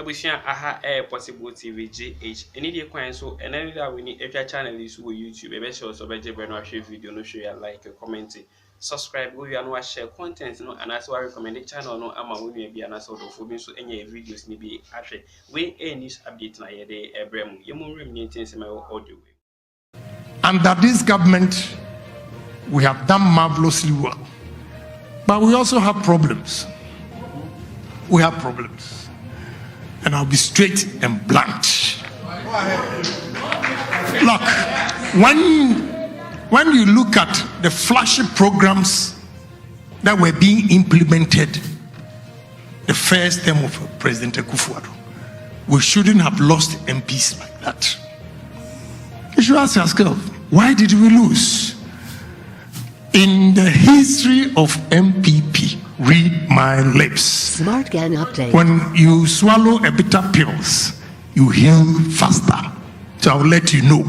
Ebusia aha air possible TV GH. Any day coin so and any that we need every channel is with YouTube. Ebe show so beje brand share video no share like comment subscribe we and share content no and as well recommend the channel no ama we be an so for me so any videos ni be ahwe we news update na ye dey ebrem yemu remain my audio. Under this government we have done marvelously well, but we also have problems. We have problems. And I'll be straight and blunt. Look, when you look at the flashy programs that were being implemented the first term of President Akufo-Addo, we shouldn't have lost MPs like that. You should ask yourself, why did we lose? In the history of NPP, read my lips. Smart Gun update. When you swallow a bitter pills, you heal faster. So I'll let you know.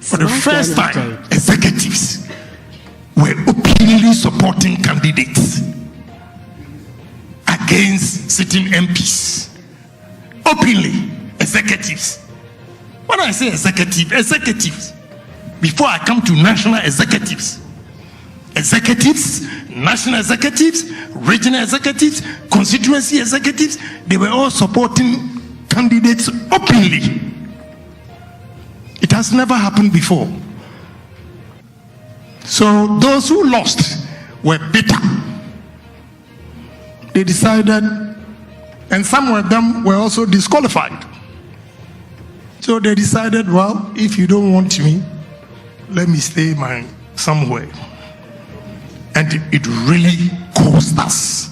For the first time, executives were openly supporting candidates against sitting MPs. Openly, executives. When I say executives, before I come to national executives, national executives, regional executives, constituency executives, they were all supporting candidates openly. It has never happened before. So those who lost were bitter. They decided, and some of them were also disqualified. So they decided, well, if you don't want me, let me stay somewhere. And it really cost us.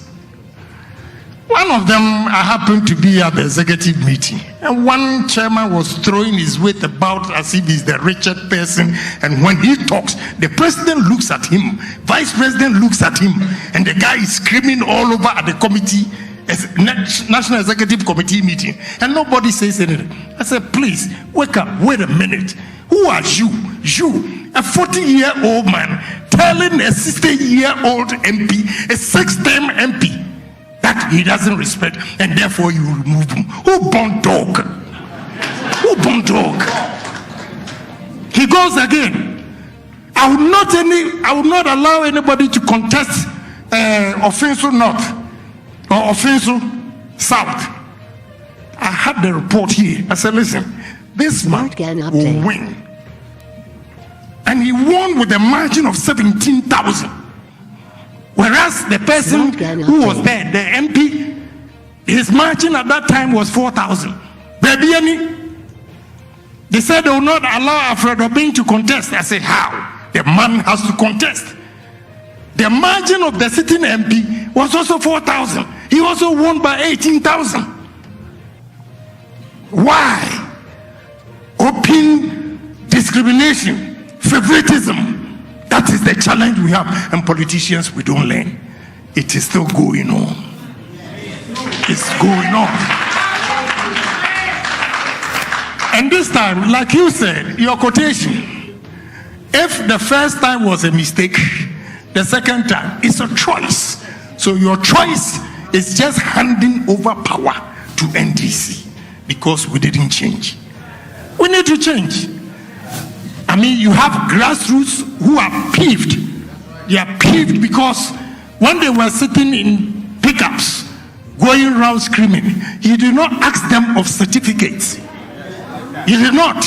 One of them, I happened to be at the executive meeting, and one chairman was throwing his weight about as if he's the richest person, and when he talks, the president looks at him, vice president looks at him, and the guy is screaming all over at the committee, National Executive Committee meeting, and nobody says anything. I said, please, wake up, wait a minute. Who are you? You, a 40-year-old man, telling a 60-year-old MP, a 6-term MP, that he doesn't respect, and therefore you remove him. Who born dog? Who born dog? He goes again. I will not allow anybody to contest Offensive North or Offensive South. I had the report here. I said, listen, this man will win. And he won with a margin of 17,000. Whereas the person who was there, the MP, his margin at that time was 4,000. They said they will not allow Alfred Obeng to contest. I said, how? The man has to contest. The margin of the sitting MP was also 4,000. He also won by 18,000. Why? Open discrimination. Favoritism, that is the challenge we have, and politicians, we don't learn. It is still going on. It's going on. And this time, like you said, your quotation, if the first time was a mistake, the second time is a choice. So your choice is just handing over power to NDC because we didn't change. We need to change. I mean, you have grassroots who are peeved. They are peeved because when they were sitting in pickups, going around screaming, he did not ask them of certificates. He did not.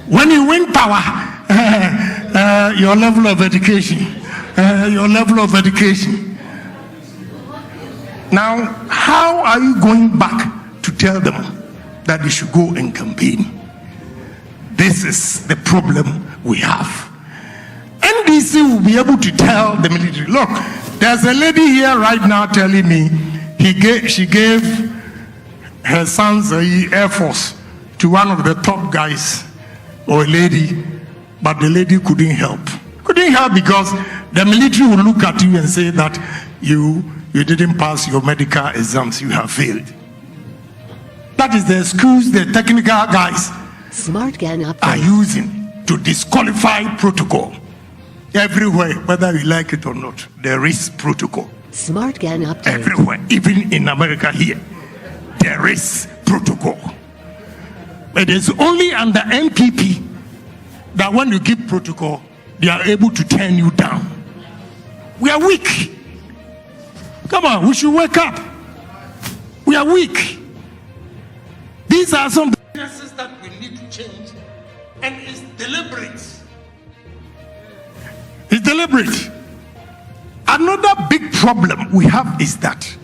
When you win power, your level of education, your level of education. Now, how are you going back to tell them that they should go and campaign? This is the problem we have. NDC will be able to tell the military, look, there's a lady here right now telling me she gave her son's Air Force to one of the top guys, or a lady, but the lady couldn't help. Couldn't help because the military will look at you and say that you didn't pass your medical exams, you have failed. That is the excuse the technical guys are using to disqualify protocol. Everywhere, whether you like it or not, there is protocol. Smart Gun update. Everywhere, even in America here, there is protocol. It is only under NPP that when you give protocol, they are able to turn you down. We are weak. Come on, we should wake up. We are weak. These are some businesses that we need to change, and it's deliberate. It's deliberate. Another big problem we have is that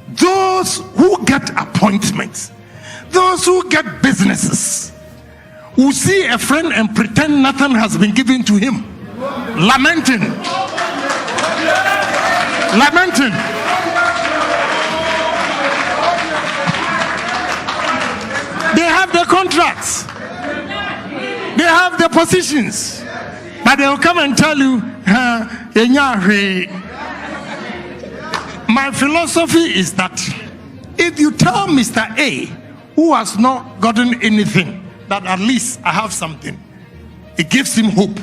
those who get appointments, those who get businesses, who see a friend and pretend nothing has been given to him, lamenting. They have the contracts, they have the positions, but they will come and tell you, my philosophy is that if you tell Mr. A, who has not gotten anything, that at least I have something, it gives him hope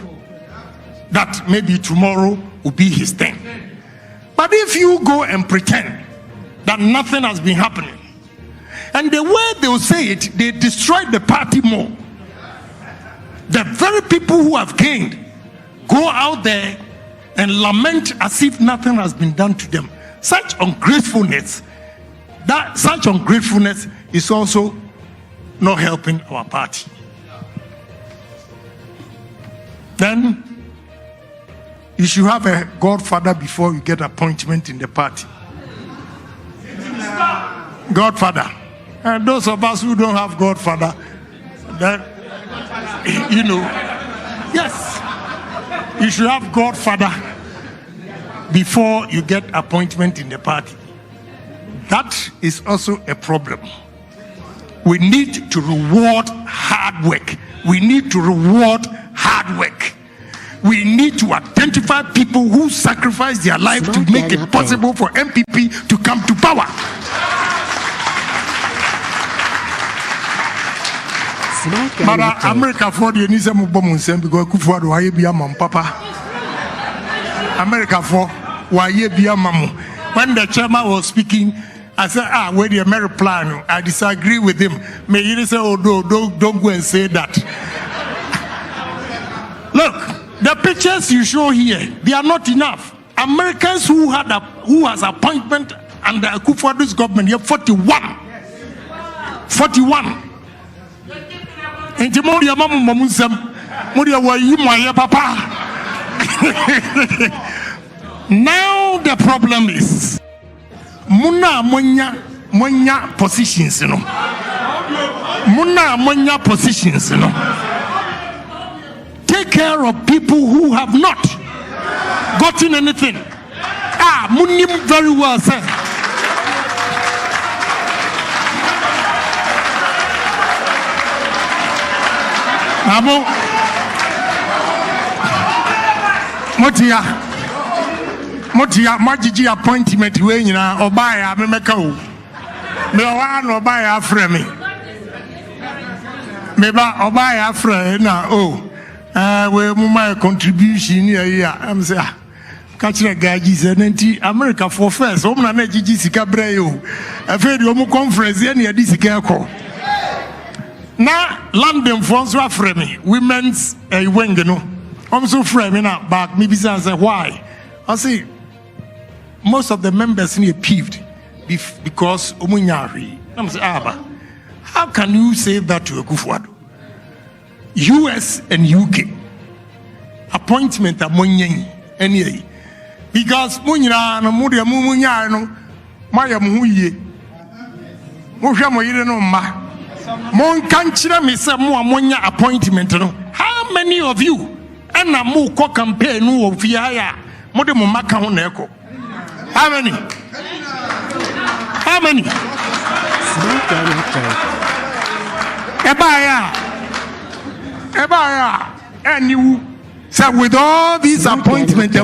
that maybe tomorrow will be his turn. But if you go and pretend that nothing has been happening, and the way they will say it, they destroy the party more. The very people who have gained go out there and lament as if nothing has been done to them. Such ungratefulness is also not helping our party. Then you should have a godfather before you get appointment in the party. Godfather. And those of us who don't have godfather, that, yes, you should have godfather before you get appointment in the party. That is also a problem. We need to reward hard work. We need to reward hard work. We need to identify people who sacrifice their life to make it possible for NPP to come to power. But America for the Nizam Bomunsen because Kufuado why be a mom papa. America for why be a mamu. When the chairman was speaking, I said, where the American plan? I disagree with him. May you say, oh, no, don't go and say that. Look, the pictures you show here, they are not enough. Americans who has appointment under Kufuado's government, you have 41. 41. Now the problem is Muna monya positions, Muna monya positions, Take care of people who have not gotten anything. Munim very well, sir. Amo Motia Majiji appointment we nyina obaya me meka o me wa no obaya afre me ba obaya afre na we mu my contribution here am say ka kire gaji se nanti America for first o na jiji sika bre o afi de o conference here na di sika ekọ na London for so afre me women's wing no so frame me na back me bisa say why I say most of the members in here peeved because Omunyari. I'm saying, how can you say that to a Kufuado? US and UK appointment Munyanyi any because Munya no Mudia Munya no Maya Muye Mushamoye no ma Mon kanchira me say mo Munya appointment no. How many of you and na mo ko campaign no of ya mo de mo maka ho na eko? How many? How many? Ebaya. And you say with all these appointments,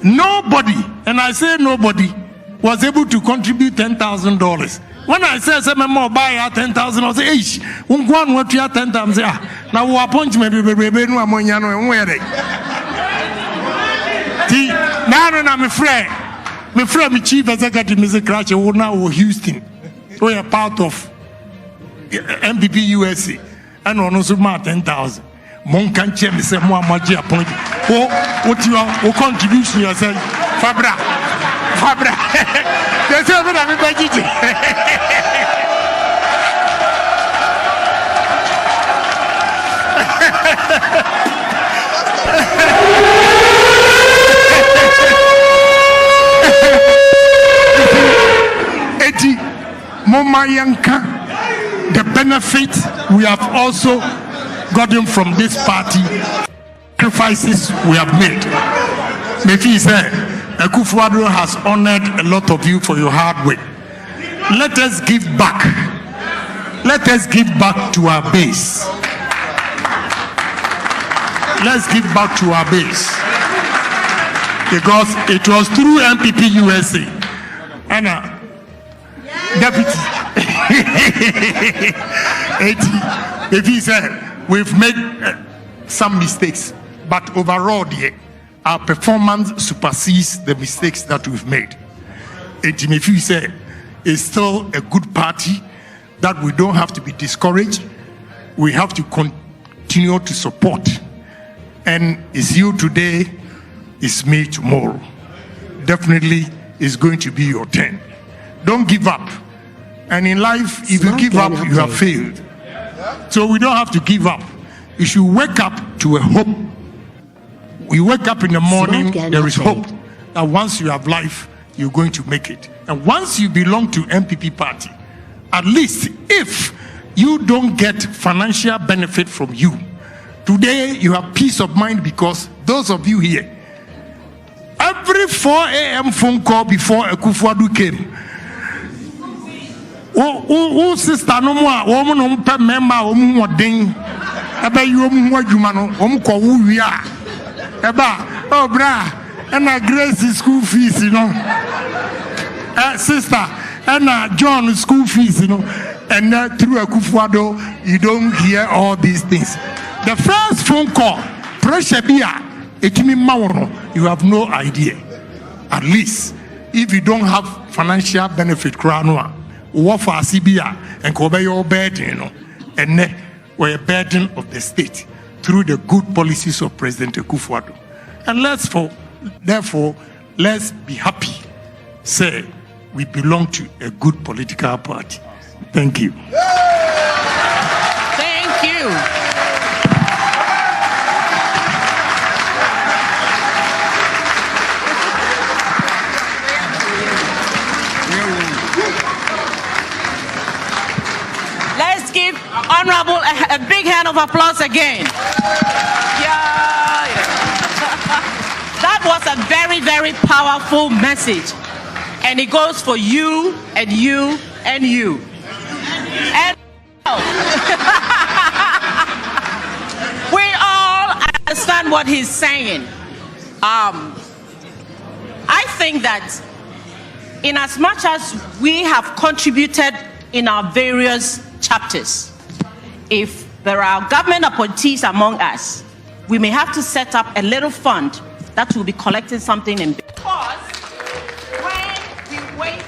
nobody, and I say nobody, was able to contribute $10,000. When I say some more buy 10,000, I say, hey, one what you 10,000. Now we appointment no amonyano and where they. Now I'm afraid. My friend, Chief Executive, Mr. Cratch, who now Houston, we are part of NPP USA, and on also 10,000. Mon can check me say more Agyapong. What your contribution yourself, Fabra. There's everybody. Eti Momayanka, the benefit we have also gotten from this party, sacrifices we have made. Maybe say Akufo-Addo has honored a lot of you for your hard work. Let us give back. Let us give back to our base. Let's give back to our base. Because it was through NPP USA. And Deputy. If he said, we've made some mistakes, but overall, our performance supersedes the mistakes that we've made. If you say, it's still a good party that we don't have to be discouraged, we have to continue to support. And it's you today, it's me tomorrow. Definitely, it's going to be your turn. Don't give up. And in life, if you give up, you have failed. So we don't have to give up. You should wake up to a hope. You wake up in the morning, there is hope that once you have life, you're going to make it. And once you belong to NPP party, at least if you don't get financial benefit from you, today you have peace of mind because those of you here, every 4 a.m. phone call before Akufo-Addo came, oh sister no more, woman no pay member, woman ding, eba you woman adwuma no, woman call who we are, eba oh bra, and a Grace school fees, you know, sister, and John school fees, you know, and through Akufo-Addo, you don't hear all these things. The first phone call, pressure beer, you have no idea. At least if you don't have financial benefit, what for CBA and cover your burden, you know, and we're a burden of the state through the good policies of President Akufo-Addo. And therefore, let's be happy. Say we belong to a good political party. Thank you. Thank you. Let's give Honorable a big hand of applause again. Yeah. That was a very, very powerful message. And it goes for you and you and you. And we all understand what he's saying. I think that in as much as we have contributed in our various chapters, if there are government appointees among us, we may have to set up a little fund that will be collecting something in. Because when we wait